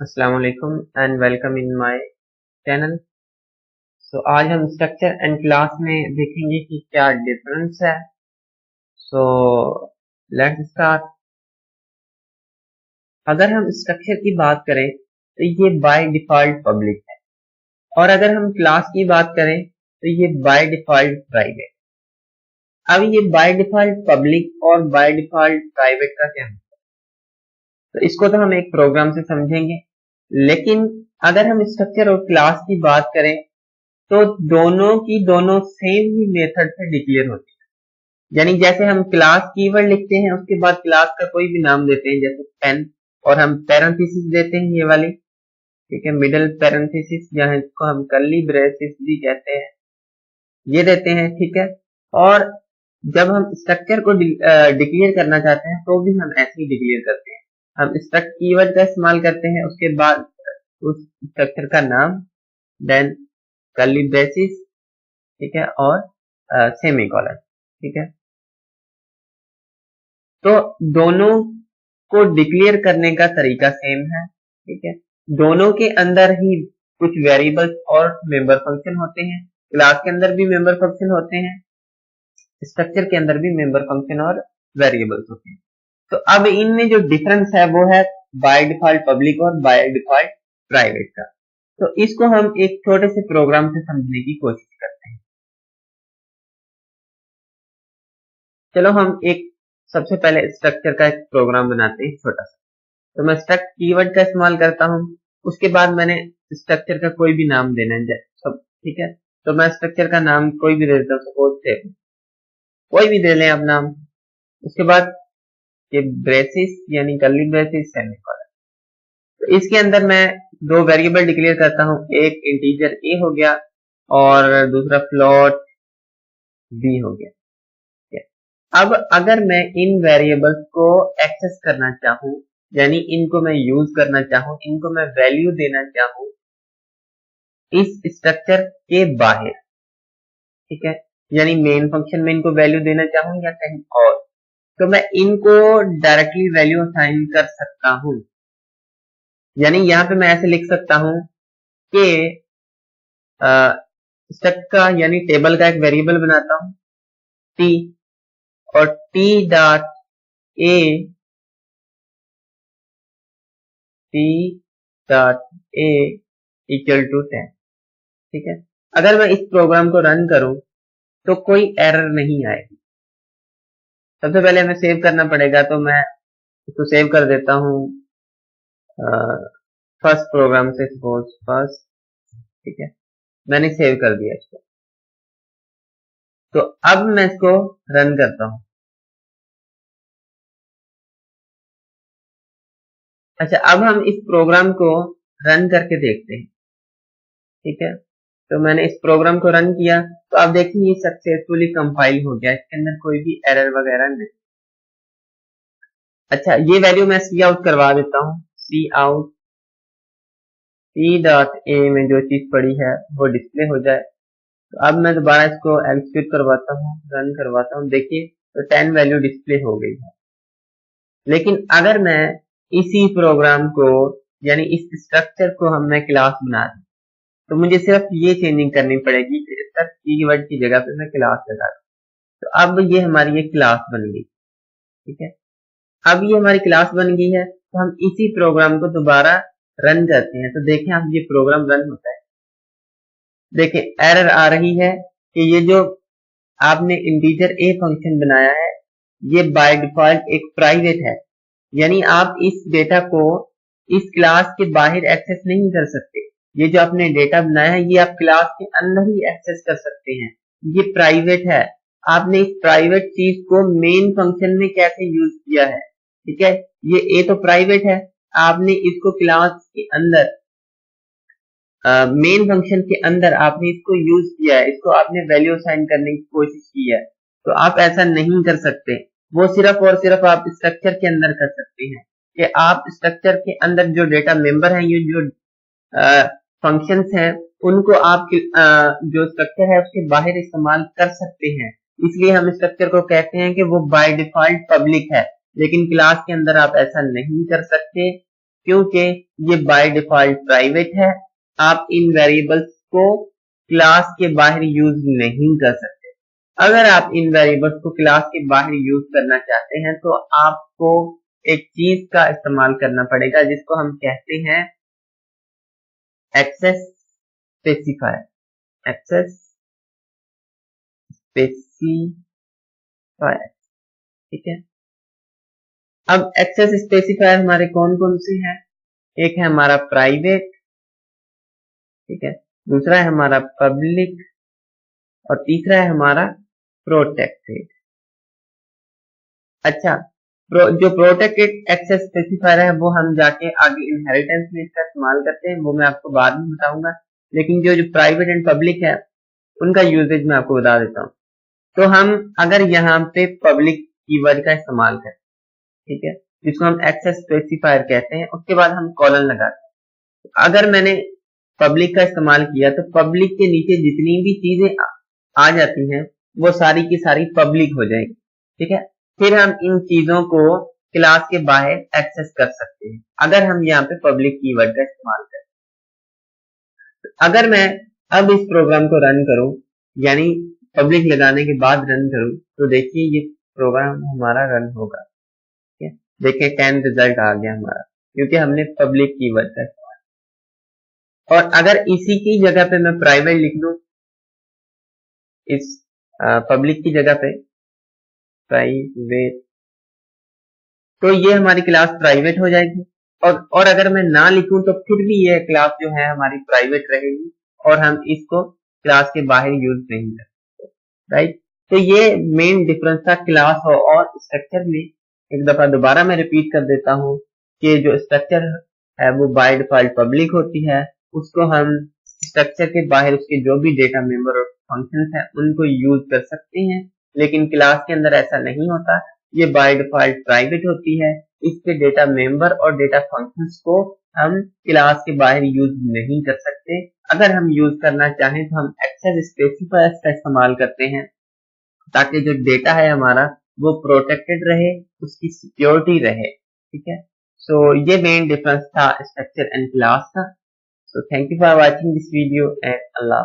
अस्सलाम वालेकुम and welcome in my channel. आज हम स्ट्रक्चर एंड क्लास में देखेंगे कि क्या डिफरेंस है। So let's start. अगर हम स्ट्रक्चर की बात करें तो ये बाय डिफॉल्ट पब्लिक है, और अगर हम क्लास की बात करें तो ये बाय डिफॉल्ट प्राइवेट। अब ये बाय डिफॉल्ट पब्लिक और बाय डिफॉल्ट प्राइवेट का क्या है, तो इसको तो हम एक प्रोग्राम से समझेंगे। लेकिन अगर हम स्ट्रक्चर और क्लास की बात करें तो दोनों की दोनों सेम ही मेथड से डिक्लेयर होती है। यानी जैसे हम क्लास कीवर्ड लिखते हैं, उसके बाद क्लास का कोई भी नाम देते हैं, जैसे पेन, और हम पैरेंथेसिस देते हैं, ये वाली, ठीक है, मिडिल पैरेंथेसिस, या इसको हम कर्ली ब्रेसेस भी कहते हैं, ये देते हैं, ठीक है। और जब हम स्ट्रक्चर को डिक्लेयर करना चाहते हैं तो भी हम ऐसे ही डिक्लेयर करते हैं। हम स्ट्रक्ट कीवर्ड का इस्तेमाल करते हैं, उसके बाद उस स्ट्रक्चर का नाम, देन कर्ली ब्रेसेस, ठीक है, और सेमीकोलन, ठीक है। तो दोनों को डिक्लेयर करने का तरीका सेम है, ठीक है। दोनों के अंदर ही कुछ वेरिएबल्स और मेंबर फंक्शन होते हैं। क्लास के अंदर भी मेंबर फंक्शन होते हैं, स्ट्रक्चर के अंदर भी मेंबर फंक्शन और वेरिएबल्स होते हैं। तो अब इनमें जो डिफरेंस है वो है बाय डिफॉल्ट पब्लिक और बाय डिफॉल्ट प्राइवेट का। तो इसको हम एक छोटे से प्रोग्राम से समझने की कोशिश करते हैं। चलो हम एक सबसे पहले स्ट्रक्चर का एक प्रोग्राम बनाते हैं, छोटा सा। तो मैं स्ट्रक्ट कीवर्ड का इस्तेमाल करता हूं, उसके बाद मैंने स्ट्रक्चर का कोई भी नाम देना है सब, ठीक है। तो मैं स्ट्रक्चर का नाम कोई भी दे देता हूँ, सपोज से कोई भी दे लें आप नाम। उसके बाद ये ब्रेसिस यानी कर्ली ब्रेसिस सेमीकोलन। तो इसके अंदर मैं दो वेरिएबल डिक्लेयर करता हूं, एक इंटीजर ए हो गया और दूसरा फ्लोट बी हो गया। अब अगर मैं इन वेरिएबल्स को एक्सेस करना चाहूं, यानी इनको मैं यूज करना चाहूं, इनको मैं वैल्यू देना चाहूं इस स्ट्रक्चर के बाहर, ठीक है, यानी मेन फंक्शन में इनको वैल्यू देना चाहूं या कहीं और, तो मैं इनको डायरेक्टली वैल्यू असाइन कर सकता हूं। यानी यहां पे मैं ऐसे लिख सकता हूं कि स्ट्रक्ट का यानी टेबल का एक वेरिएबल बनाता हूं टी, और T dot A, T dot A equal to 10, ठीक है। अगर मैं इस प्रोग्राम को रन करूं तो कोई एरर नहीं आएगी। सबसे पहले हमें सेव करना पड़ेगा, तो मैं इसको सेव कर देता हूं फर्स्ट प्रोग्राम से, सपोज फर्स्ट, ठीक है, मैंने सेव कर दिया इसको। तो अब मैं इसको रन करता हूं। अच्छा, अब हम इस प्रोग्राम को रन करके देखते हैं, ठीक है। तो मैंने इस प्रोग्राम को रन किया, तो आप देखिए ये सक्सेसफुली कंपाइल हो गया, इसके अंदर कोई भी एरर वगैरह नहीं। अच्छा, ये वैल्यू मैं सी आउट करवा देता हूँ, सी आउट, टी डॉट ए में जो चीज पड़ी है वो डिस्प्ले हो जाए। तो अब मैं दोबारा इसको एग्जीक्यूट करवाता हूँ, रन करवाता हूँ, देखिए तो 10 वैल्यू डिस्प्ले हो गई है। लेकिन अगर मैं इसी प्रोग्राम को यानी इस स्ट्रक्चर को मैं क्लास बना दूं, तो मुझे सिर्फ ये चेंजिंग करनी पड़ेगी कि स्ट्रक्ट कीवर्ड की जगह पे मैं क्लास लगा दूं। तो अब ये हमारी ये क्लास बन गई, ठीक है। अब ये हमारी क्लास बन गई है, तो हम इसी प्रोग्राम को दोबारा रन करते हैं। तो देखें आप, ये प्रोग्राम रन होता है, देखें एरर आ रही है कि ये जो आपने इंटीजर ए फंक्शन बनाया है ये बाय डिफॉल्ट एक प्राइवेट है, यानी आप इस डेटा को इस क्लास के बाहर एक्सेस नहीं कर सकते। ये जो आपने डेटा बनाया है ये आप क्लास के अंदर ही एक्सेस कर सकते हैं, ये प्राइवेट है। आपने इस प्राइवेट चीज को मेन फंक्शन में कैसे यूज किया है, ठीक है। ये ए तो प्राइवेट है, आपने इसको क्लास के अंदर मेन फंक्शन के अंदर आपने इसको यूज किया है, इसको आपने वैल्यू असाइन करने की कोशिश की है। तो आप ऐसा नहीं कर सकते, वो सिर्फ और सिर्फ आप स्ट्रक्चर के अंदर कर सकते हैं कि आप स्ट्रक्चर के अंदर जो डेटा मेंबर है, ये जो फंक्शंस हैं, उनको आप जो स्ट्रक्चर है उसके बाहर इस्तेमाल कर सकते हैं। इसलिए हम स्ट्रक्चर को कहते हैं कि वो बाय डिफॉल्ट पब्लिक है, लेकिन क्लास के अंदर आप ऐसा नहीं कर सकते। क्योंकि ये बाय डिफॉल्ट प्राइवेट है। आप इन वेरिएबल्स को क्लास के बाहर यूज नहीं कर सकते। अगर आप इन वेरिएबल्स को क्लास के बाहर यूज करना चाहते हैं तो आपको एक चीज का इस्तेमाल करना पड़ेगा जिसको हम कहते हैं एक्सेस स्पेसिफायर। एक्सेस स्पेसिफायर, ठीक है। अब एक्सेस स्पेसिफायर हमारे कौन कौन से हैं? एक है हमारा प्राइवेट, ठीक है, दूसरा है हमारा पब्लिक और तीसरा है हमारा प्रोटेक्टेड। अच्छा, जो प्रोटेक्टेड एक्सेस स्पेसिफायर है वो हम जाके आगे इनहेरिटेंस में इसका इस्तेमाल करते हैं, वो मैं आपको बाद में बताऊंगा। लेकिन जो प्राइवेट एंड पब्लिक है उनका यूजेज मैं आपको बता देता हूँ। तो हम अगर यहाँ पे पब्लिक कीवर्ड का इस्तेमाल करें, ठीक है, जिसको हम एक्सेस स्पेसिफायर कहते हैं, उसके बाद हम कॉलन लगाते हैं। अगर मैंने पब्लिक का इस्तेमाल किया तो पब्लिक के नीचे जितनी भी चीजें आ जाती हैं वो सारी की सारी पब्लिक हो जाएगी, ठीक है। फिर हम इन चीजों को क्लास के बाहर एक्सेस कर सकते हैं अगर हम यहाँ पे पब्लिक कीवर्ड का इस्तेमाल करें। अगर मैं अब इस प्रोग्राम को रन करूं, यानी पब्लिक लगाने के बाद रन करूं, तो देखिए ये प्रोग्राम हमारा रन होगा, ठीक है। देखिए 10 रिजल्ट आ गया हमारा, क्योंकि हमने पब्लिक कीवर्ड का इस्तेमाल। और अगर इसी की जगह पे मैं प्राइवेट लिख लूं, इस पब्लिक की जगह पे प्राइवेट, तो ये हमारी क्लास प्राइवेट हो जाएगी। और अगर मैं ना लिखूं तो फिर भी ये क्लास जो है हमारी प्राइवेट रहेगी और हम इसको क्लास के बाहर यूज नहीं कर सकते, राइट। तो ये मेन डिफरेंस था क्लास और स्ट्रक्चर में। एक दफा दोबारा मैं रिपीट कर देता हूँ कि जो स्ट्रक्चर है वो बाय डिफॉल्ट पब्लिक होती है, उसको हम स्ट्रक्चर के बाहर उसके जो भी डेटा मेंबर और फंक्शंस हैं उनको यूज कर सकते हैं। लेकिन क्लास के अंदर ऐसा नहीं होता, ये बाय डिफॉल्ट प्राइवेट होती है। इसके डेटा मेंबर और डेटा फंक्शंस को हम क्लास के बाहर यूज नहीं कर सकते। अगर हम यूज करना चाहें तो हम एक्सेस स्पेसिफायर्स का इस्तेमाल करते हैं ताकि जो डेटा है हमारा वो प्रोटेक्टेड रहे, उसकी सिक्योरिटी रहे, ठीक है। सो ये मेन डिफरेंस था स्ट्रक्चर एंड क्लास का। So thank you for watching this video and Allah.